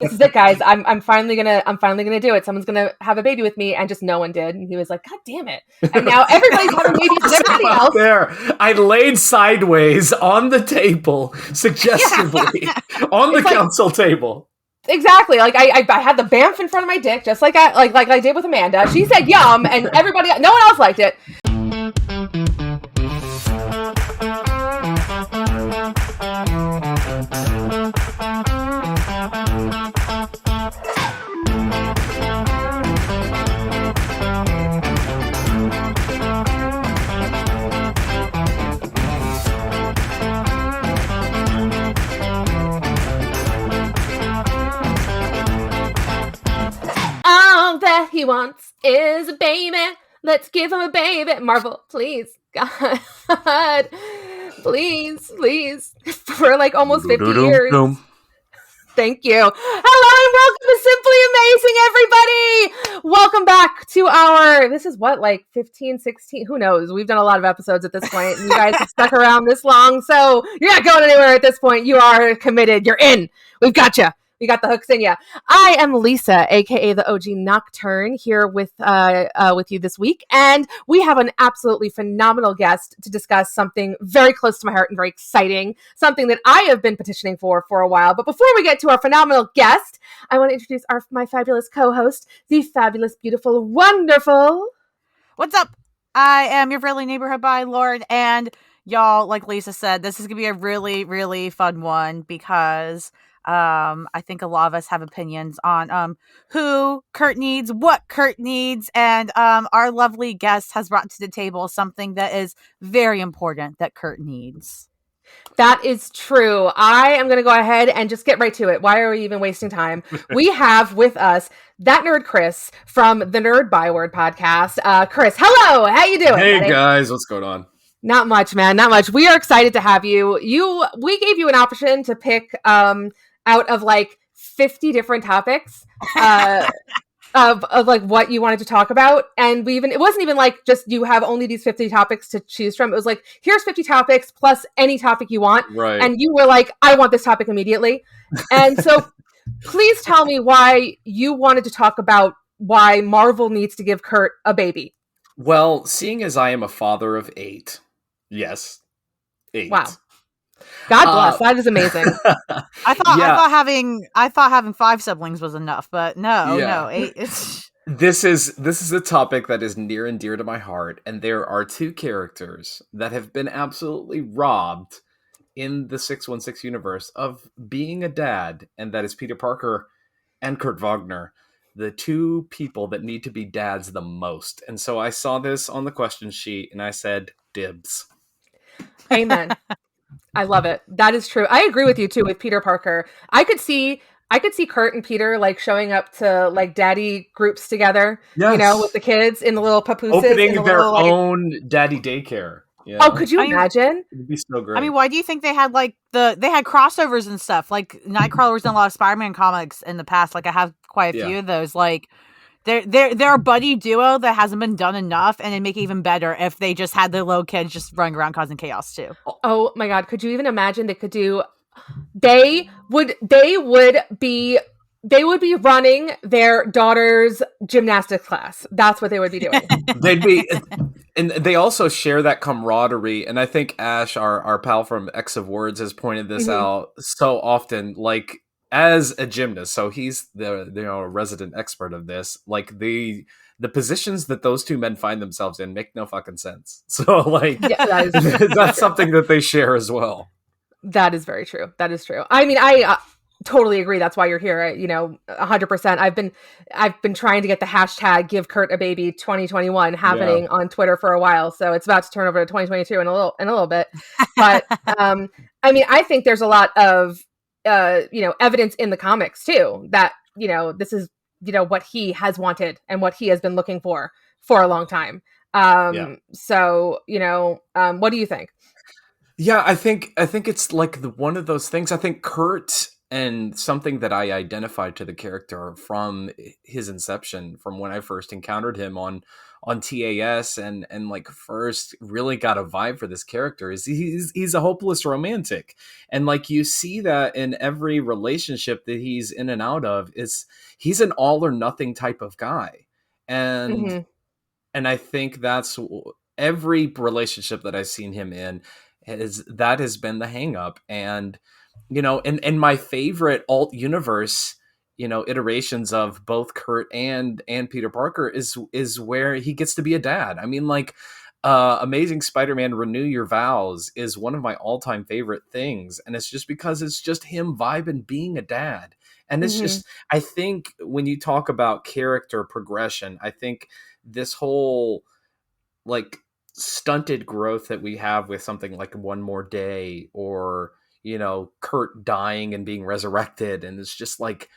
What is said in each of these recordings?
this is it, guys. I'm finally gonna do it. Someone's gonna have a baby with me, and just no one did. And he was like, God damn it! And now everybody's having babies with everybody else. There, I laid sideways on the table, suggestively on the council table. Exactly. Like I had the bamf in front of my dick, just like I did with Amanda. She said yum, and no one else liked it. All that he wants is a baby. Let's give him a baby. Marvel, please. God. Please. For like almost 50 years. Thank you. Hello and welcome to Simply Amazing, everybody. Welcome back to this is what, like 15, 16, who knows? We've done a lot of episodes at this point, and you guys have stuck around this long, so you're not going anywhere at this point. You are committed. You're in. We've got you. We got the hooks in ya. I am Lisa, aka the OG Nocturne, here with you this week, and we have an absolutely phenomenal guest to discuss something very close to my heart and very exciting, something that I have been petitioning for a while. But before we get to our phenomenal guest, I want to introduce my fabulous co-host, the fabulous, beautiful, wonderful. What's up? I am your friendly neighborhood by Lord, and y'all, like Lisa said, this is gonna be a really, really fun one because I think a lot of us have opinions on who Kurt needs, what Kurt needs, and our lovely guest has brought to the table something that is very important that Kurt needs. That is true. I am going to go ahead and just get right to it. Why are we even wasting time? We have with us that Nerd Kris from the Nerd Byword Podcast. Kris, hello. How you doing? Hey, buddy? guys. What's going on? Not much, man. Not much. We are excited to have you. We gave you an option to pick out of like 50 different topics of like what you wanted to talk about. And it wasn't even like just you have only these 50 topics to choose from. It was like, here's 50 topics plus any topic you want. Right. And you were like, I want this topic immediately. And so please tell me why you wanted to talk about why Marvel needs to give Kurt a baby. Well, seeing as I am a father of 8. Yes. 8. Wow. God bless. That is amazing. I thought having 5 siblings was enough, but no, 8. This is a topic that is near and dear to my heart, and there are 2 characters that have been absolutely robbed in the 616 universe of being a dad, and that is Peter Parker and Kurt Wagner, the 2 people that need to be dads the most. And so I saw this on the question sheet, and I said, dibs. Amen. I love it. That is true. I agree with you too with Peter Parker. I could see Kurt and Peter like showing up to like daddy groups together, yes. You know, with the kids in the little papooses. Opening their own daddy daycare. Yeah. Oh, could you imagine? It'd be so great. I mean, why do you think they had like they had crossovers and stuff? Like Nightcrawler was in a lot of Spider-Man comics in the past. Like I have quite a few of those. Like they're a buddy duo that hasn't been done enough, and it'd make it even better if they just had their little kids just running around causing chaos too. Oh my God. Could you even imagine they would be running their daughter's gymnastics class. That's what they would be doing. And they also share that camaraderie. And I think Ash, our pal from X of Words, has pointed this out so often. Like as a gymnast, so he's the resident expert of this. Like the positions that those 2 men find themselves in make no fucking sense. So like that's something that they share as well. That is very true. That is true. I mean, I totally agree. That's why you're here. 100%. I've been trying to get the hashtag Give Kurt a Baby 2021 happening on Twitter for a while. So it's about to turn over to 2022 in a little bit. But I mean, I think there's a lot of evidence in the comics too that this is what he has wanted and what he has been looking for a long time. So what do you think? Yeah, I think it's like one of those things. I think Kurt and something that I identified to the character from his inception, from when I first encountered him on TAS and like first really got a vibe for this character, is he's a hopeless romantic. And like you see that in every relationship that he's in and out of, is he's an all or nothing type of guy. And and I think that's every relationship that I've seen him in, that has been the hang up. And you know, in my favorite alt universe, you know, iterations of both Kurt and Peter Parker is where he gets to be a dad. I mean, like, Amazing Spider-Man Renew Your Vows is one of my all-time favorite things, and it's just because it's just him vibing being a dad. And it's just, I think when you talk about character progression, I think this whole like stunted growth that we have with something like One More Day, or you know, Kurt dying and being resurrected, and it's just like,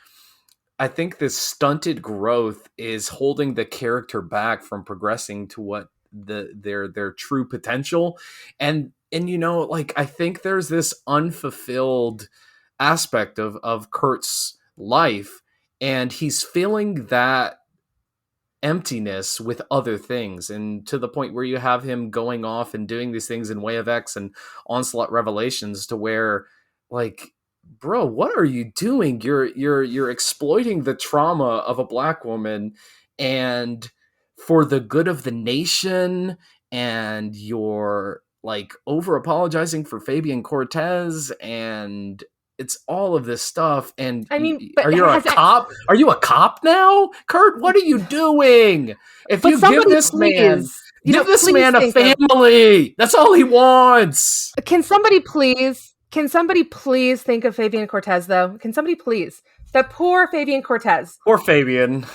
I think this stunted growth is holding the character back from progressing to what their true potential. And you know, like, I think there's this unfulfilled aspect of Kurt's life, and he's filling that emptiness with other things, and to the point where you have him going off and doing these things in Way of X and Onslaught Revelations, to where, like, bro, what are you doing? You're exploiting the trauma of a Black woman and for the good of the nation, and you're like over apologizing for Fabian Cortez, and it's all of this stuff. And I mean, but are you a cop? Are you a cop now, Kurt? What are you doing? If you give this man, give this man a family. That's all he wants. Can somebody please think of Fabian Cortez, though? Can somebody please? The poor Fabian Cortez. Poor Fabian.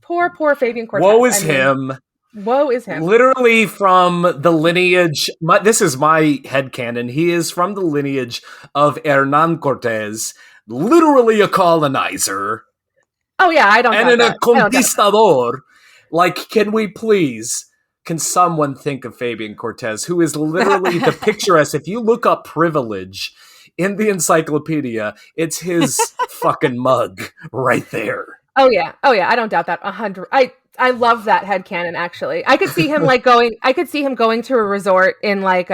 Poor Fabian Cortez. Woe is him. Woe is him. Literally from the lineage, this is my headcanon, he is from the lineage of Hernan Cortez, literally a colonizer. Oh yeah, I don't and a conquistador. Like, can someone think of Fabian Cortez, who is literally the picturesque? If you look up privilege in the encyclopedia, it's his fucking mug right there. Oh yeah, I don't doubt that. 100. I love that headcanon, actually. I could see him going to a resort in like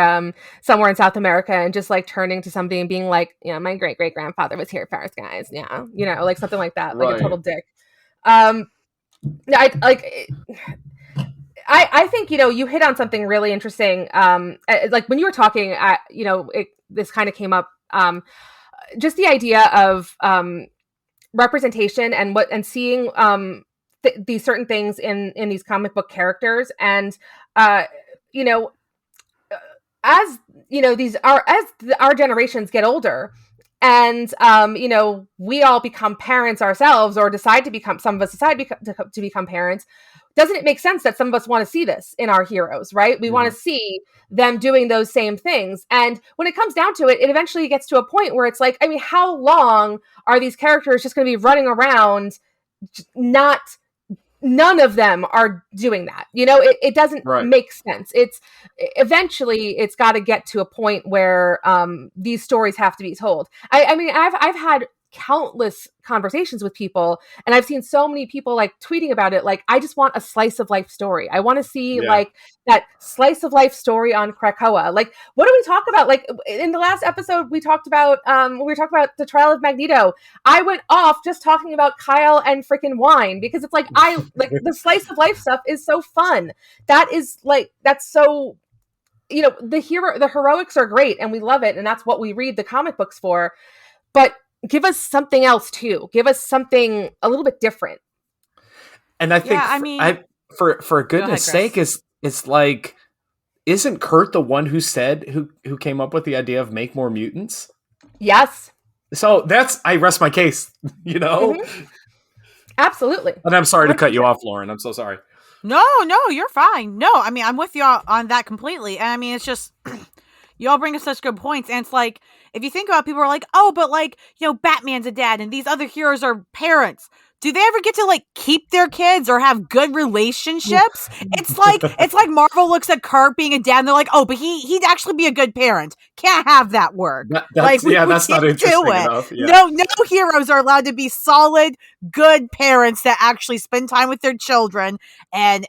somewhere in South America and just like turning to somebody and being like, yeah, my great grandfather was here first, guys. Yeah, you know, like something like that, like a total dick. I think, you know, you hit on something really interesting. Like when you were talking, you know, this kind of came up. Just the idea of representation and seeing these certain things in these comic book characters, and you know, as you know, as our generations get older, and you know, we all become parents ourselves, or decide to become, some of us decide to become parents. Doesn't it make sense that some of us want to see this in our heroes, right? We want to see them doing those same things. And when it comes down to it, it eventually gets to a point where it's like, I mean, how long are these characters just going to be running around? None of them are doing that. You know, it doesn't make sense. It's eventually it's got to get to a point where these stories have to be told. I mean, I've had countless conversations with people, and I've seen so many people like tweeting about it. Like, I just want a slice of life story. I want to see like that slice of life story on Krakoa. Like, what do we talk about? Like in the last episode, we talked about the trial of Magneto. I went off just talking about Kyle and freaking wine, because it's like, I like the slice of life stuff is so fun. That's so, you know, the heroics are great and we love it, and that's what we read the comic books for. But give us something else too. Give us something a little bit different. And I think, for goodness sake, it's like, isn't Kurt the one who came up with the idea of make more mutants? Yes. So I rest my case, you know? Mm-hmm. Absolutely. And I'm sorry to cut you off, Lauren. I'm so sorry. No, you're fine. No, I mean, I'm with you on that completely. And I mean, it's just, you all bring us such good points. And it's like, if you think about it, people are like, oh, but like, you know, Batman's a dad and these other heroes are parents. do they ever get to like keep their kids or have good relationships? It's like Marvel looks at Kurt being a dad and they're like, oh, but he'd actually be a good parent. Can't have that work. That's not interesting enough. Yeah. No heroes are allowed to be solid, good parents that actually spend time with their children and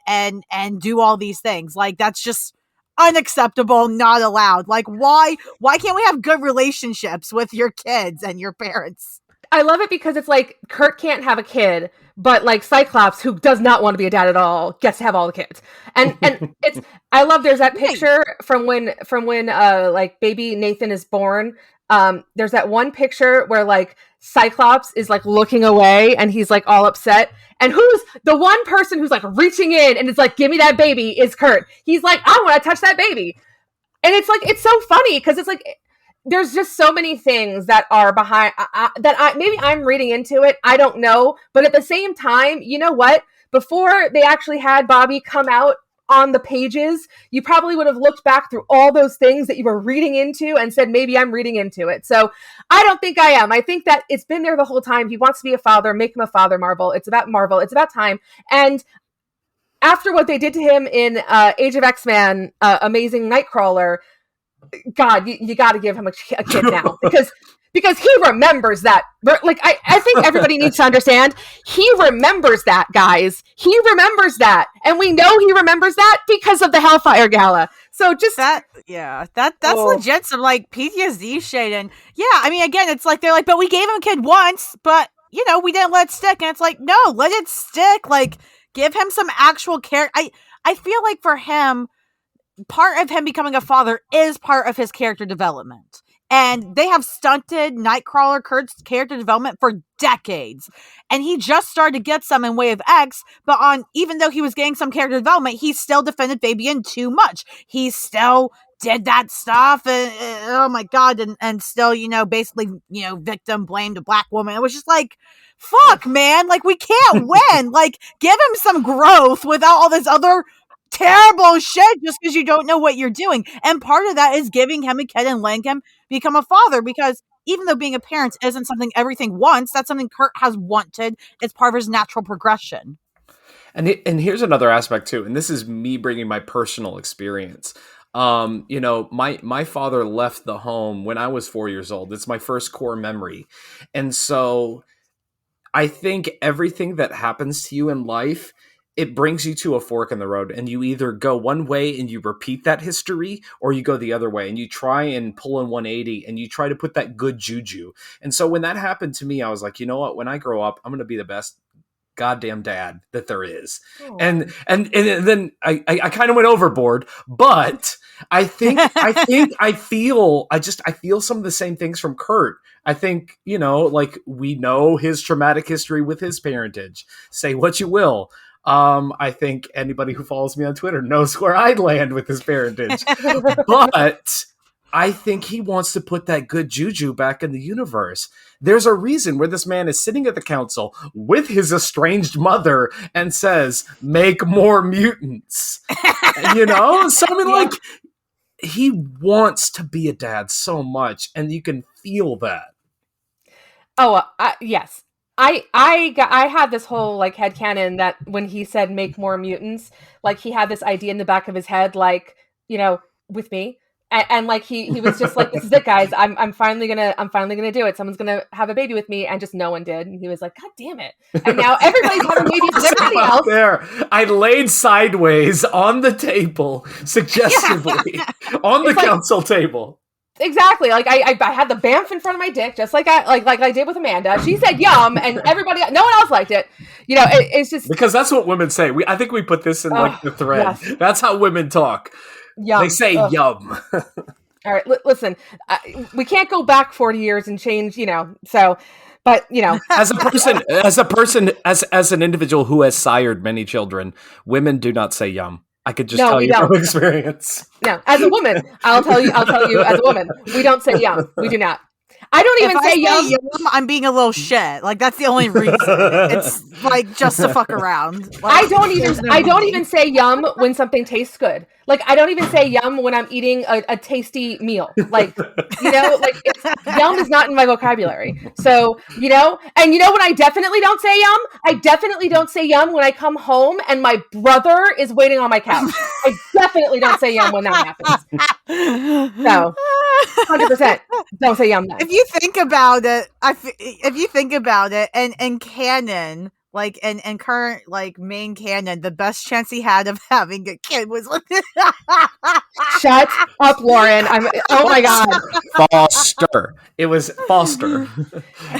do all these things. Like, that's just unacceptable, not allowed. Like, why can't we have good relationships with your kids and your parents? I love it because it's like Kurt can't have a kid, but like Cyclops, who does not want to be a dad at all, gets to have all the kids. And it's, I love, there's that picture from when like baby Nathan is born. There's that one picture where like Cyclops is like looking away and he's like all upset. And who's the one person who's like reaching in and is like, give me that baby, is Kurt. He's like, I want to touch that baby. And it's like, it's so funny because it's like, there's just so many things that are behind maybe I'm reading into it. I don't know. But at the same time, you know what? Before they actually had Bobby come out on the pages, you probably would have looked back through all those things that you were reading into and said, maybe I'm reading into it. So I don't think I am. I think that it's been there the whole time. He wants to be a father. Make him a father, Marvel. It's about Marvel. It's about time. And after what they did to him in Age of X-Men, Amazing Nightcrawler, God, you got to give him a kid now because he remembers that. Like, I think everybody needs to understand, he remembers that, guys. He remembers that. And we know he remembers that because of the Hellfire Gala. So just that's legit some like PTSD shade. And yeah, I mean, again, it's like, they're like, but we gave him a kid once, but you know, we didn't let it stick. And it's like, no, let it stick. Like, give him some actual care. I feel like for him, part of him becoming a father is part of his character development. And they have stunted Nightcrawler Kurt's character development for decades. And he just started to get some in Way of X, but even though he was getting some character development, he still defended Fabian too much. He still did that stuff, and oh my God, and still, you know, basically, you know, victim blamed a black woman. It was just like, fuck, man, like, we can't win. Like, give him some growth without all this other terrible shit just because you don't know what you're doing. And part of that is giving him a kid and letting him become a father, because even though being a parent isn't something everything wants, that's something Kurt has wanted. It's part of his natural progression. And here's another aspect too, and this is me bringing my personal experience. You know, my father left the home when I was 4 years old. It's my first core memory. And so I think everything that happens to you in life, it brings you to a fork in the road, and you either go one way and you repeat that history, or you go the other way and you try and pull in 180 and you try to put that good juju. And so when that happened to me, I was like, you know what, when I grow up, I'm going to be the best goddamn dad that there is. Oh. And then I kind of went overboard, but I feel some of the same things from Kurt. I think, you know, like, we know his traumatic history with his parentage. Say what you will. I think anybody who follows me on Twitter knows where I land with his parentage. But I think he wants to put that good juju back in the universe. There's a reason where this man is sitting at the council with his estranged mother and says, make more mutants. You know? So I mean, like, he wants to be a dad so much, and you can feel that. Oh, yes. I had this whole like headcanon that when he said make more mutants, like, he had this idea in the back of his head, like, you know, with me. And like he was just like, this is it, guys. I'm finally gonna do it. Someone's gonna have a baby with me, and just no one did. And he was like, God damn it. And now everybody's having babies with everybody else. There. I laid sideways on the table, suggestively, on the council table. Exactly. Like I had the BAMF in front of my dick, just like I did with Amanda. She said yum, and no one else liked it. You know, it's just because that's what women say. I think we put this in like the thread. Yes. That's how women talk. Yum. They say yum. All right, listen. We can't go back 40 years and change. You know, so. But you know, as an individual who has sired many children, women do not say yum. I could just tell you from experience. No, as a woman, I'll tell you as a woman, we don't say yum. We do not. I don't even if say I yum. I'm being a little shit. Like that's the only reason. It's like just to fuck around. Like, I don't even say yum when something tastes good. Like I don't even say yum when I'm eating a tasty meal. Like yum is not in my vocabulary. So and when I definitely don't say yum, I definitely don't say yum when I come home and my brother is waiting on my couch. I definitely don't say yum when that happens. So 100% don't say yum then. If you think about it, and canon, like and current like main canon, the best chance he had of having a kid was with Shut up, Lauren. Oh my god. Foster. It was Foster.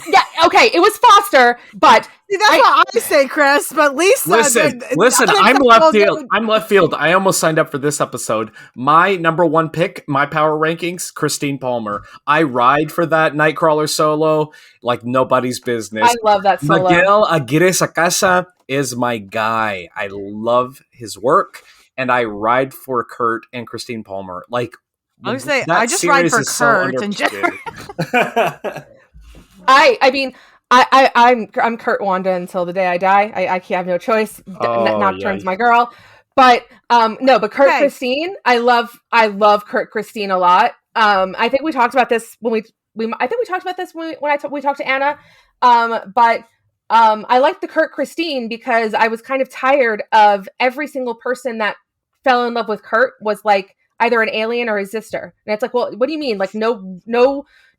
Yeah, okay, it was Foster, but see, that's what I say, Chris. But Lisa, listen. I'm left field. I'm left field. I almost signed up for this episode. My number one pick, my power rankings, Christine Palmer. I ride for that Nightcrawler solo like nobody's business. I love that solo. Miguel Aguirre Sacasa is my guy. I love his work, and I ride for Kurt and Christine Palmer. Like, I would say I just ride for Kurt and I'm Kurt Wanda until the day I die. I have no choice. Nocturne's my girl. But but Kurt Christine, I love Kurt Christine a lot. I think we talked about this when we talked to Anna. But I like the Kurt Christine because I was kind of tired of every single person that fell in love with Kurt was like either an alien or his sister. And it's like, well, what do you mean? Like no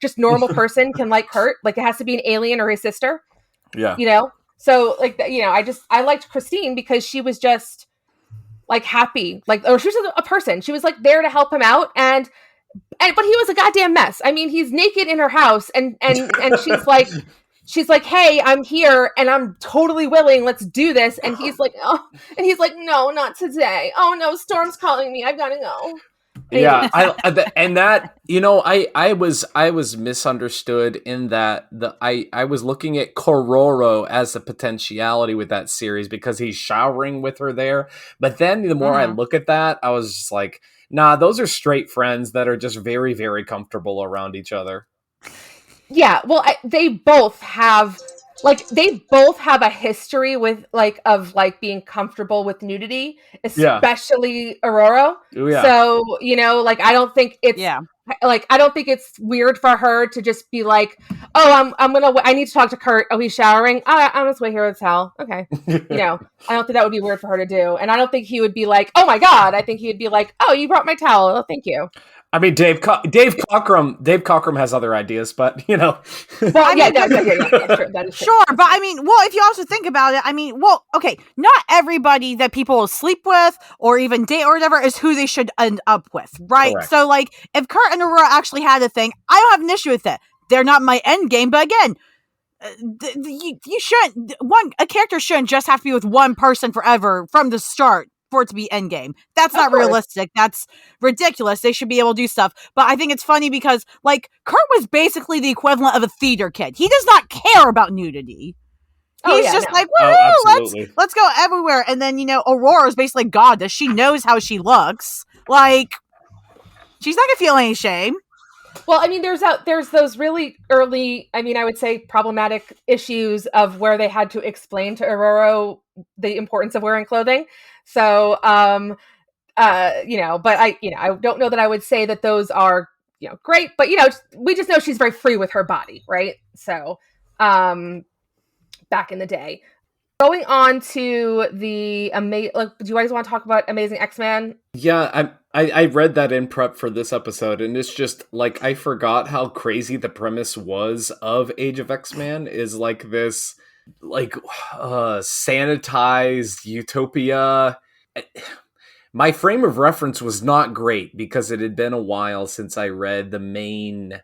just normal person can like Kurt. Like it has to be an alien or his sister. Yeah. So like, I liked Christine because she was just like happy, like, or she was a person. She was like there to help him out. But he was a goddamn mess. I mean, he's naked in her house and she's like, hey, I'm here and I'm totally willing. Let's do this. And he's like, no, not today. Oh no, Storm's calling me. I've got to go. Yeah, I was misunderstood in that I was looking at Kororo as a potentiality with that series because he's showering with her there. But then the more I look at that, I was just like, nah, those are straight friends that are just very, very comfortable around each other. Yeah, well, they both have a history with of being comfortable with nudity, especially Aurora. Ooh, yeah. So I don't think it's I don't think it's weird for her to just be like, oh, I need to talk to Kurt. Oh, he's showering. I'm just wait here with towel. Okay, I don't think that would be weird for her to do, and I don't think he would be like, oh my god. I think he'd be like, oh, you brought my towel. Oh, thank you. I mean, Dave Cockrum has other ideas, but Well, that is true. Sure, but I mean, well, if you also think about it, I mean, well, okay, not everybody that people will sleep with or even date or whatever is who they should end up with, right? Correct. So, like, if Kurt and Aurora actually had a thing, I don't have an issue with it. They're not my end game, but again, you shouldn't. A character shouldn't just have to be with one person forever from the start for it to be endgame. That's not realistic. That's ridiculous. They should be able to do stuff. But I think it's funny because, like, Kurt was basically the equivalent of a theater kid. He does not care about nudity. He's like, woo, let's go everywhere. And then, Aurora is basically goddess. She knows how she looks. Like, she's not gonna feel any shame. Well, I mean, there's those really early, I mean, I would say problematic issues of where they had to explain to Aurora the importance of wearing clothing. So, but I don't know that I would say that those are, great, but, we just know she's very free with her body, right? So, back in the day. Going on to the do you guys want to talk about Amazing X-Men? Yeah, I read that in prep for this episode, and it's just like I forgot how crazy the premise was of Age of X-Men is like this sanitized utopia. My frame of reference was not great because it had been a while since I read the main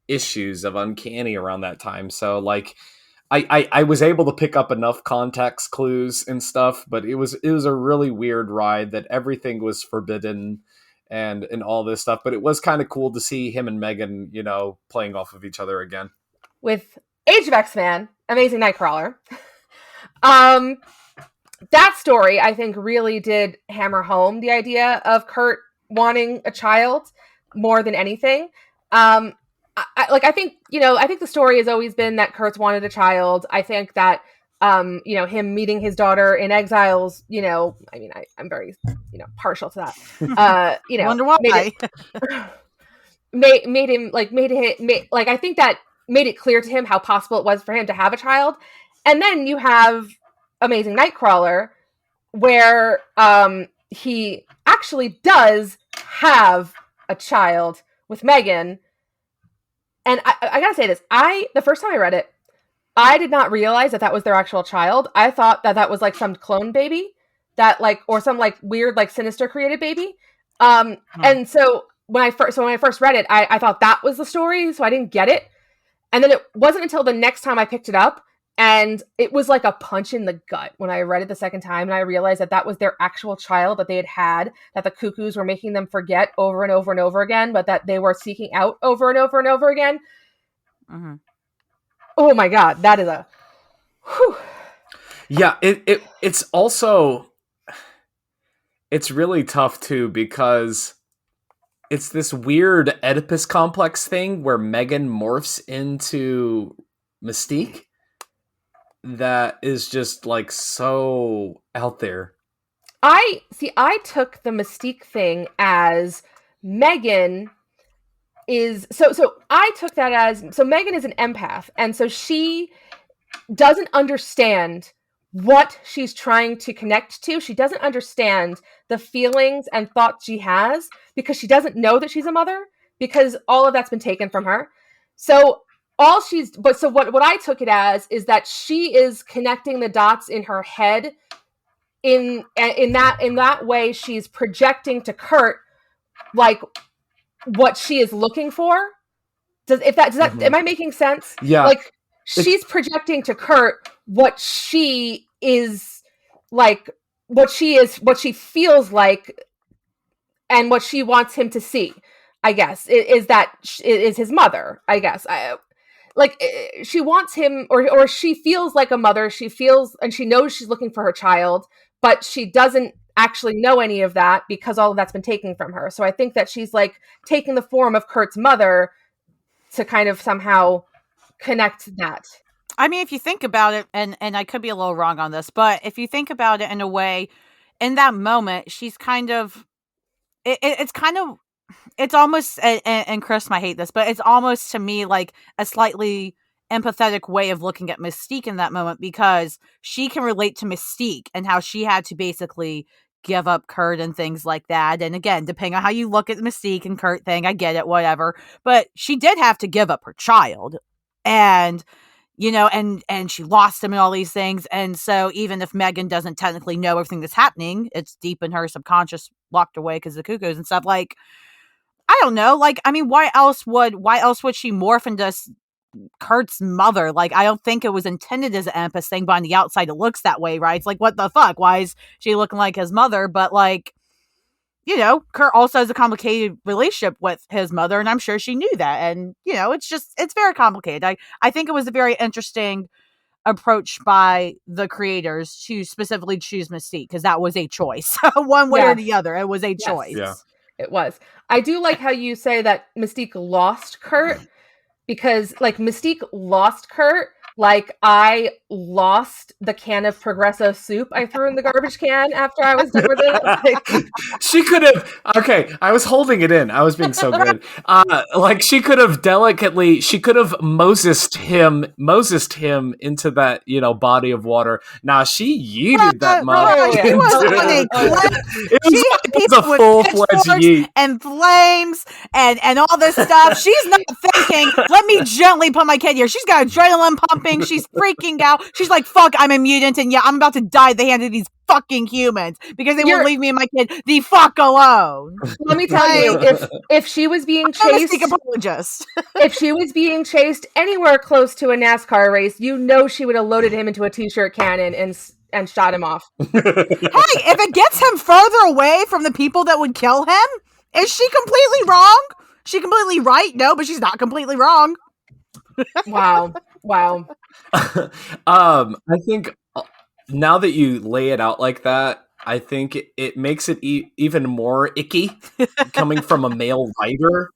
issues of Uncanny around that time. So like I was able to pick up enough context clues and stuff, but it was a really weird ride that everything was forbidden and all this stuff. But it was kind of cool to see him and Megan, playing off of each other again. With Age of X-Men, Amazing Nightcrawler. That story, I think, really did hammer home the idea of Kurt wanting a child more than anything. I think the story has always been that Kurtz wanted a child. I think that him meeting his daughter in exiles, I'm very partial to that. Wonder why. Made him I think that made it clear to him how possible it was for him to have a child. And then you have Amazing Nightcrawler, where he actually does have a child with Megan. And I gotta say this, the first time I read it, I did not realize that was their actual child. I thought that was like some clone baby or some like weird, like sinister created baby. And so when I first read it, I thought that was the story. So I didn't get it. And then it wasn't until the next time I picked it up, and it was like a punch in the gut when I read it the second time. And I realized that was their actual child that they had, that the cuckoos were making them forget over and over and over again, but that they were seeking out over and over and over again. Mm-hmm. Oh my God, that is a whew. Yeah, it's also, it's really tough too, because it's this weird Oedipus complex thing where Megan morphs into Mystique that is just like so out there. I took the Mystique thing as Megan is so I took that as, so Megan is an empath, and so she doesn't understand what she's trying to connect to. She doesn't understand the feelings and thoughts she has, because she doesn't know that she's a mother, because all of that's been taken from her. So what I took it as is that she is connecting the dots in her head. In that way, she's projecting to Kurt like what she is looking for. Mm-hmm. Am I making sense? Yeah. Like she's projecting to Kurt what she is like, what she feels like, and what she wants him to see, I guess, is that is his mother, I guess. She wants him, or she feels like a mother. She feels, and she knows she's looking for her child, but she doesn't actually know any of that because all of that's been taken from her. So I think that she's like taking the form of Kurt's mother to kind of somehow connect that. I mean, if you think about it, and I could be a little wrong on this, but if you think about it in a way, in that moment, she's kind of, it's almost, and Chris might hate this, but it's almost to me like a slightly empathetic way of looking at Mystique in that moment, because she can relate to Mystique and how she had to basically give up Kurt and things like that. And again, depending on how you look at the Mystique and Kurt thing, I get it, whatever. But she did have to give up her child. And and she lost him and all these things. And so even if Megan doesn't technically know everything that's happening, it's deep in her subconscious, locked away because of the cuckoos and stuff. Like, I don't know. Like, I mean, why else would she morph into Kurt's mother? Like, I don't think it was intended as an empath thing, but on the outside it looks that way, right? It's like, what the fuck? Why is she looking like his mother? But like, Kurt also has a complicated relationship with his mother, and I'm sure she knew that. And, it's very complicated. I think it was a very interesting approach by the creators to specifically choose Mystique, because that was a choice. One way or the other, it was a choice. Yeah. It was. I do like how you say that Mystique lost Kurt, because like Mystique lost Kurt like I lost the can of Progresso soup I threw in the garbage can after I was done with it. Like, she could have, okay, I was holding it in. I was being so good. She could have Mosesed him into that, body of water. Nah, she yeeted that mug. She was a full-fledged yeet. And flames and all this stuff. She's not thinking, let me gently put my kid here. She's got adrenaline pumping. She's freaking out. She's like, fuck, I'm a mutant, and I'm about to die at the hand of these fucking humans because they won't leave me and my kid the fuck alone. Let me tell you, if she was being chased, apologist. If she was being chased anywhere close to a NASCAR race, she would have loaded him into a t-shirt cannon and shot him off. Hey, if it gets him further away from the people that would kill him, is she completely wrong? She completely right? No, but she's not completely wrong. Wow. I think now that you lay it out like that, I think it makes it even more icky coming from a male writer.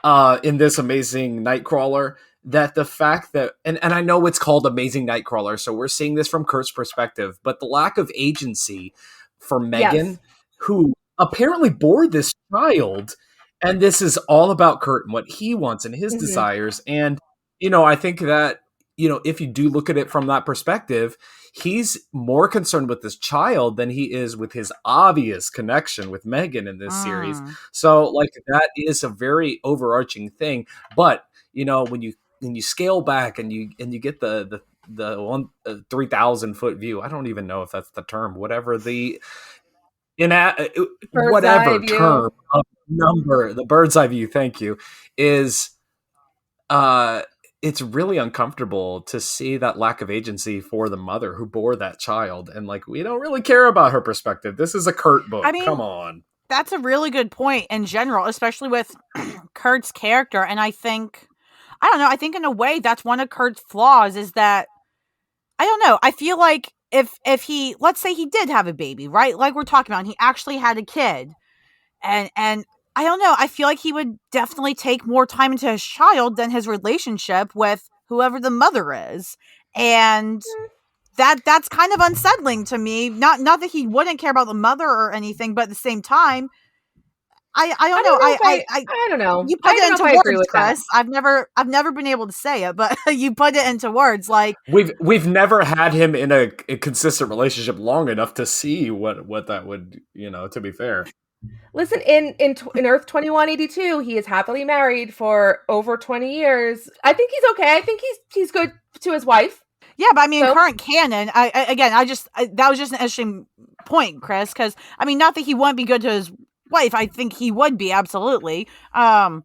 in this Amazing Nightcrawler, that the fact that, and I know it's called Amazing Nightcrawler, so we're seeing this from Kurt's perspective, but the lack of agency for Megan, who apparently bore this child, and this is all about Kurt and what he wants and his desires. And, I think that, if you do look at it from that perspective, he's more concerned with this child than he is with his obvious connection with Megan in this series. So, like, that is a very overarching thing. But, when you scale back and you get the 3,000 foot view, I don't even know if that's the term, whatever the whatever term of number, the bird's eye view, thank you, is it's really uncomfortable to see that lack of agency for the mother who bore that child. And like, we don't really care about her perspective. This is a Kurt book. I mean, come on. That's a really good point in general, especially with Kurt's character. And I think in a way that's one of Kurt's flaws, is that, I don't know, I feel like if he, let's say he did have a baby, right? Like we're talking about, and he actually had a kid, and I don't know, I feel like he would definitely take more time into his child than his relationship with whoever the mother is. And that's kind of unsettling to me. Not that he wouldn't care about the mother or anything, but at the same time, I don't know. I don't know. You put it into words, Kris. I've never been able to say it, but you put it into words. Like we've never had him in a consistent relationship long enough to see what that would, to be fair. Listen, in Earth 2182, he is happily married for over 20 years. I think he's okay. I think he's good to his wife. Yeah, but I mean, current canon, that was just an interesting point, Kris, because, I mean, not that he wouldn't be good to his wife. I think he would be, absolutely. But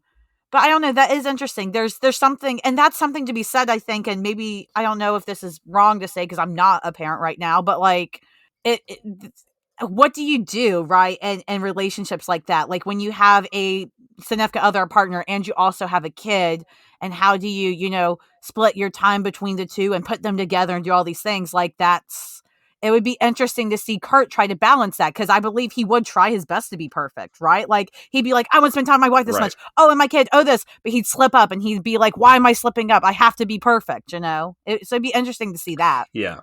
I don't know, that is interesting. There's something, and that's something to be said, I think, and maybe, I don't know if this is wrong to say because I'm not a parent right now, but like, what do you do, right, in relationships like that? Like when you have a significant other, a partner, and you also have a kid, and how do you, split your time between the two and put them together and do all these things? Like it would be interesting to see Kurt try to balance that, because I believe he would try his best to be perfect, right? Like he'd be like, I want to spend time with my wife this much. Oh, and my kid, this, but he'd slip up and he'd be like, why am I slipping up? I have to be perfect, so it'd be interesting to see that. Yeah.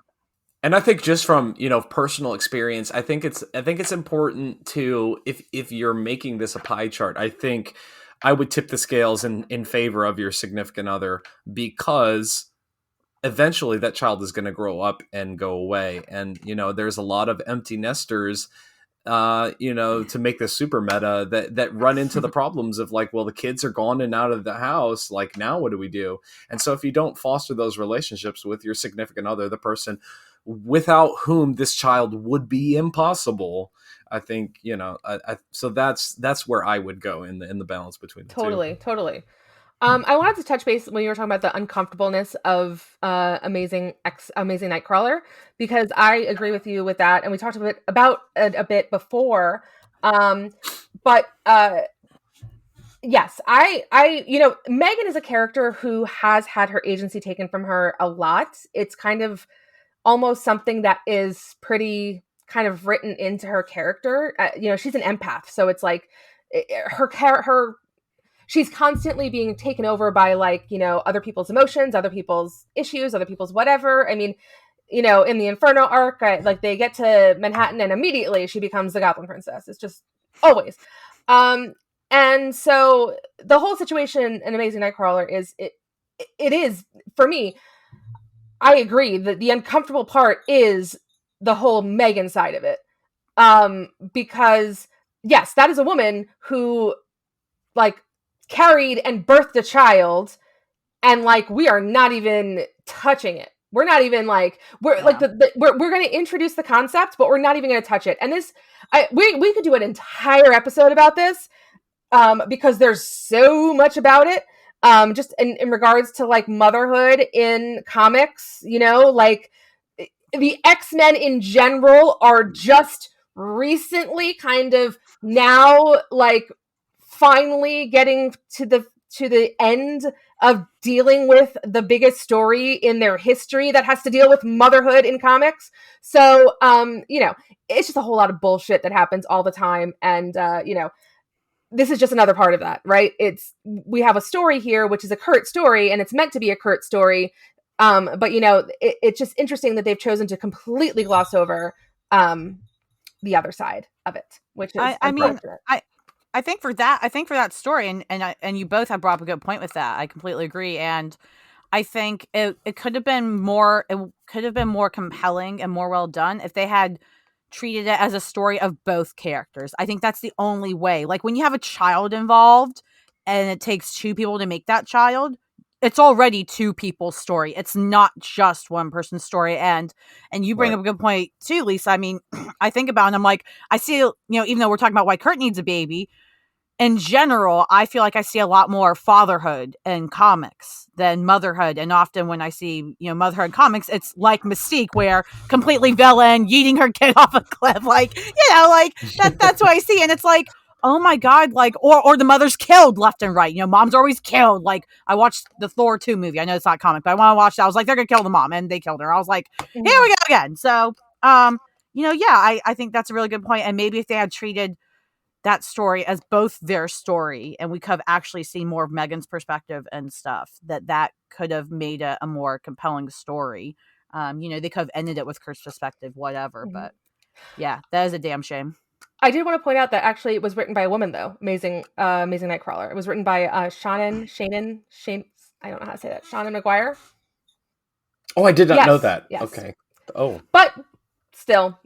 And I think just from, personal experience, I think it's important to, if you're making this a pie chart, I think I would tip the scales in favor of your significant other, because eventually that child is going to grow up and go away. And, there's a lot of empty nesters, to make this super meta, that run into the problems of like, well, the kids are gone and out of the house. Like, now what do we do? And so if you don't foster those relationships with your significant other, the person without whom this child would be impossible, I think, so that's where I would go in the balance between the two. Totally. I wanted to touch base when you were talking about the uncomfortableness of Amazing Nightcrawler, because I agree with you with that, and we talked about it a bit before. But yes, I Megan is a character who has had her agency taken from her a lot. It's kind of almost something that is pretty kind of written into her character. She's an empath, so it's like she's constantly being taken over by other people's emotions, other people's issues, other people's whatever. I mean, in the Inferno arc, they get to Manhattan and immediately she becomes the Goblin Princess. It's just always. And so the whole situation in Amazing Nightcrawler is for me, I agree that the uncomfortable part is the whole Megan side of it. Because yes, that is a woman who carried and birthed a child, and we are not even touching it. We're not even we're going to introduce the concept, but we're not even going to touch it. And we could do an entire episode about this, because there's so much about it. Just in regards to motherhood in comics, the X-Men in general are just recently kind of now finally getting to the end of dealing with the biggest story in their history that has to deal with motherhood in comics. So, it's just a whole lot of bullshit that happens all the time. And, this is just another part of that, right? We have a story here, which is a Kurt story, and it's meant to be a Kurt story. But it's just interesting that they've chosen to completely gloss over the other side of it, which is I think for that story, and you both have brought up a good point with that. I completely agree, and I think it could have been more compelling and more well done if they had treated it as a story of both characters. I think that's the only way. Like when you have a child involved and it takes two people to make that child, it's already two people's story. It's not just one person's story. And you bring up a good point too, Lisa. I mean, I think about it and I'm like, I see, even though we're talking about why Kurt needs a baby, in general, I feel like I see a lot more fatherhood in comics than motherhood. And often when I see, motherhood comics, it's like Mystique, where completely villain, yeeting her kid off a cliff. That's what I see. And it's like, oh my God, or the mother's killed left and right. Mom's always killed. Like I watched the Thor 2 movie. I know it's not comic, but I want to watch that. I was like, they're going to kill the mom, and they killed her. I was like, here we go again. So, I think that's a really good point. And maybe if they had treated that story as both their story, and we could have actually seen more of Megan's perspective and stuff, that could have made a more compelling story. They could have ended it with Kurt's perspective, whatever. But yeah, that is a damn shame. I did want to point out that actually it was written by a woman, though. Amazing Nightcrawler. It was written by Shannon. I don't know how to say that. Shannon McGuire. Oh, I did not know that. Yes. Okay. Oh, but still.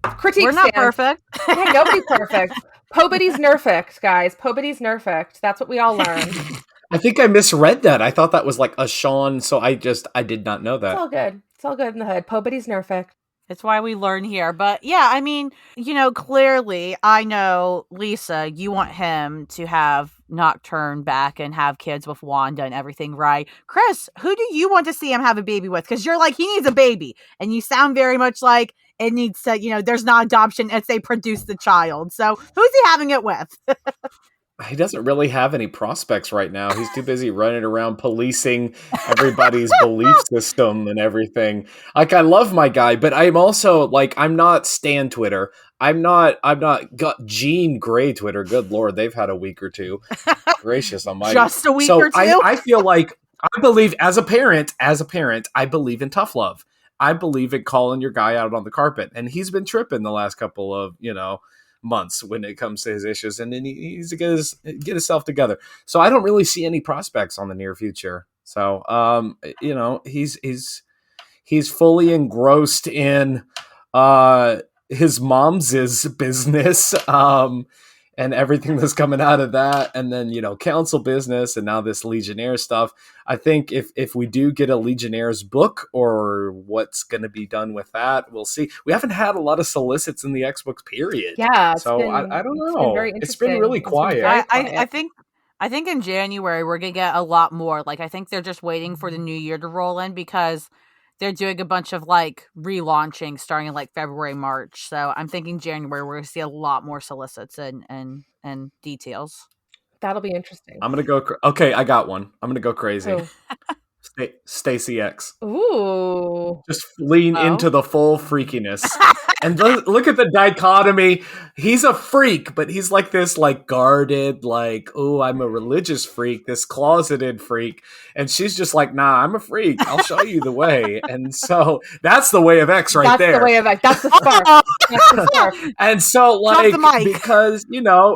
Critique. We're not perfect. Yeah, nobody's perfect. Pobity's nerfect, guys. Pobity's nerfect. That's what we all learned. I think I misread that. I thought that was like a Sean, so I did not know that. It's all good. It's all good in the hood. Pobity's nerfect. It's why we learn here. But yeah, I mean, clearly, I know, Lisa, you want him to have Nocturne back and have kids with Wanda and everything, right? Chris, who do you want to see him have a baby with? Because you're like, he needs a baby. And you sound very much like it needs to, there's not adoption. It's they produce the child. So who's he having it with? He doesn't really have any prospects right now. He's too busy running around policing everybody's belief system and everything. Like, I love my guy, but I'm also like, I'm not Stan Twitter. I'm not got Jean Grey Twitter. Good Lord, they've had a week or two. Gracious almighty. Just a week or two? I feel like I believe as a parent, I believe in tough love. I believe in calling your guy out on the carpet. And he's been tripping the last couple of, months when it comes to his issues, and then he needs to get himself together. So I don't really see any prospects on the near future. So he's fully engrossed in his mom's business and everything that's coming out of that, and then council business, and now this Legionnaire stuff. I think if we do get a Legionnaire's book, or what's going to be done with that, we'll see. We haven't had a lot of solicits in the X books, period. Yeah, so I don't know. It's been really quiet. I think in January we're gonna get a lot more. Like, I think they're just waiting for the new year to roll in, because they're doing a bunch of relaunching starting in February, March. So I'm thinking January we're gonna see a lot more solicits and details. That'll be interesting. I'm gonna go. Okay, I got one. I'm gonna go crazy. Stacy X. Ooh. Just lean into the full freakiness. And look at the dichotomy. He's a freak, but he's like this, guarded, I'm a religious freak, this closeted freak. And she's just like, nah, I'm a freak. I'll show you the way. And so that's the way of X there. That's the way of X. That's the spark. That's the spark. And so, because,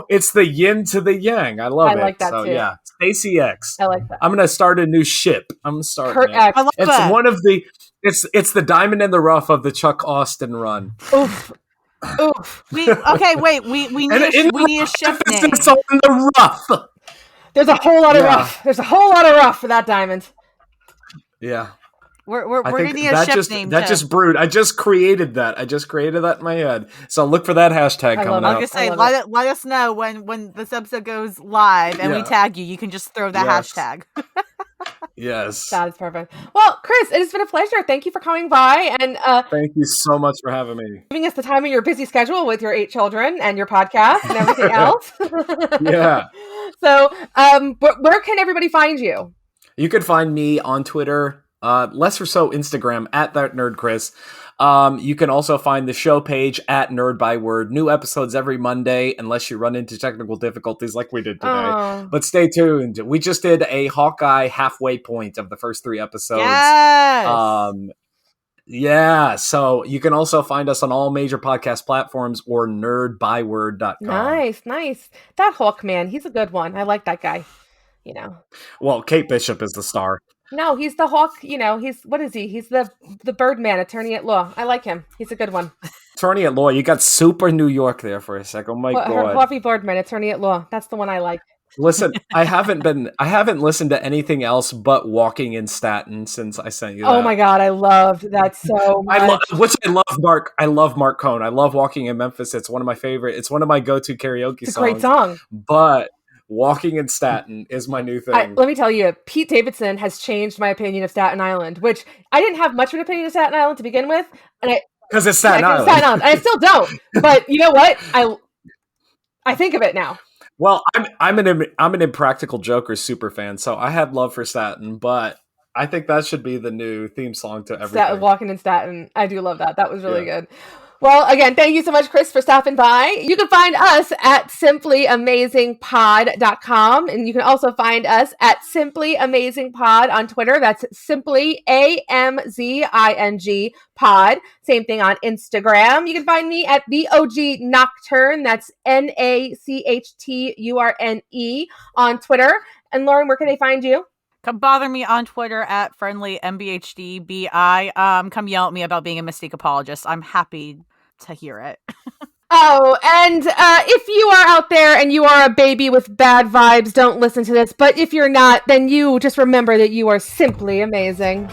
it's the yin to the yang. I love it. I like that too. Yeah, Stacy X. I like that. I'm going to start a new ship. I'm starting Kurt X. I love that. One of the... It's the diamond in the rough of the Chuck Austin run. Oof. We need a ship name. It's all in the rough. There's a whole lot of rough. There's a whole lot of rough for that diamond. Yeah. We're gonna need a ship name. That just brewed. I just created that. In my head. So look for that hashtag coming out. I was gonna say, let us know when this episode goes live and we tag you. You can just throw that hashtag. Yes. That is perfect. Well, Chris, it has been a pleasure. Thank you for coming by, and thank you so much for having me. Giving us the time of your busy schedule with your 8 children and your podcast and everything else. Yeah. So, where can everybody find you? You can find me on Twitter less or so Instagram at that Nerd Kris. You can also find the show page at Nerd Byword. New episodes every Monday, unless you run into technical difficulties like we did today. Oh. But stay tuned. We just did a Hawkeye halfway point of the first 3 episodes. Yes! Yeah, so you can also find us on all major podcast platforms or nerdbyword.com. Nice. That Hawk man, he's a good one. I like that guy. You know. Well, Kate Bishop is the star. No, he's the Hawk. You know, what is he? He's the Birdman, attorney at law. I like him. He's a good one. Attorney at law. You got super New York there for a second. Oh my God. Harvey Birdman, attorney at law. That's the one I like. Listen, I haven't listened to anything else but Walking in Staten since I sent you that. Oh my God, I loved that so much. I love Mark Cohn. I love Walking in Memphis. It's one of my favorite. It's one of my go-to karaoke songs. It's a great song. But Walking in Staten is my new thing. Let me tell you, Pete Davidson has changed my opinion of Staten Island, which I didn't have much of an opinion of Staten Island to begin with, and because it's Staten Island. Staten Island. I still don't. But you know what? I think of it now. Well, I'm an Impractical Jokers super fan, so I had love for Staten, but I think that should be the new theme song to everything. Walking in Staten. I do love that. That was really good. Well, again, thank you so much, Kris, for stopping by. You can find us at simplyamazingpod.com, and you can also find us at simplyamazingpod on Twitter. That's simply AMZING pod. Same thing on Instagram. You can find me at the OG Nocturne. That's NACHTURNE on Twitter. And Lauren, where can they find you? Come bother me on Twitter at friendlymBHDBI. Come yell at me about being a Mystique apologist. I'm happy to hear it. Oh, and if you are out there and you are a baby with bad vibes, don't listen to this. But if you're not, then you just remember that you are simply amazing.